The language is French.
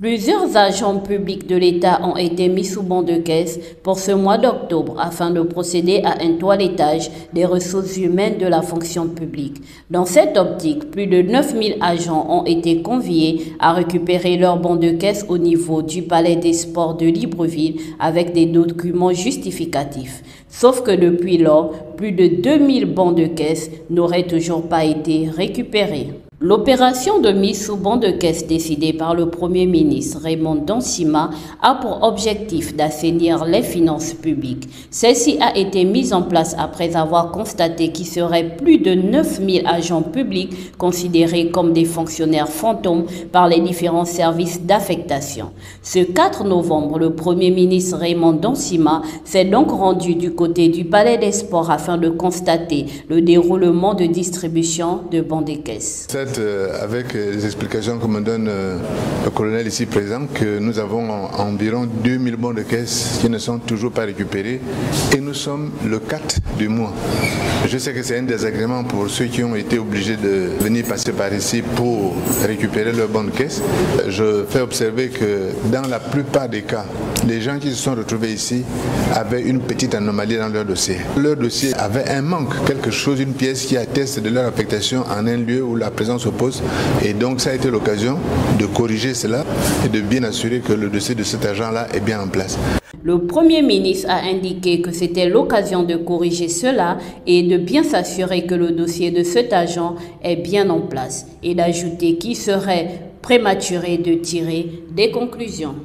Plusieurs agents publics de l'État ont été mis sous ban de caisse pour ce mois d'octobre afin de procéder à un toilettage des ressources humaines de la fonction publique. Dans cette optique, plus de 9000 agents ont été conviés à récupérer leur ban de caisse au niveau du Palais des Sports de Libreville avec des documents justificatifs. Sauf que depuis lors, plus de 2000 bans de caisse n'auraient toujours pas été récupérés. L'opération de mise sous ban de caisse décidée par le Premier ministre Raymond Dansima a pour objectif d'assainir les finances publiques. Celle-ci a été mise en place après avoir constaté qu'il serait plus de 9000 agents publics considérés comme des fonctionnaires fantômes par les différents services d'affectation. Ce 4 novembre, le Premier ministre Raymond Dansima s'est donc rendu du côté du Palais des Sports afin de constater le déroulement de distribution de bans de caisse. Avec les explications que me donne le colonel ici présent, que nous avons environ 2000 bons de caisse qui ne sont toujours pas récupérés et nous sommes le 4 du mois. Je sais que c'est un désagrément pour ceux qui ont été obligés de venir passer par ici pour récupérer leurs bons de caisse. Je fais observer que dans la plupart des cas, les gens qui se sont retrouvés ici avaient une petite anomalie dans leur dossier. Leur dossier avait un manque, quelque chose, une pièce qui atteste de leur affectation en un lieu où la présence au poste. Et donc ça a été l'occasion de corriger cela et de bien assurer que le dossier de cet agent-là est bien en place. Le Premier ministre a indiqué que c'était l'occasion de corriger cela et de bien s'assurer que le dossier de cet agent est bien en place. Et d'ajouter qu'il serait prématuré de tirer des conclusions.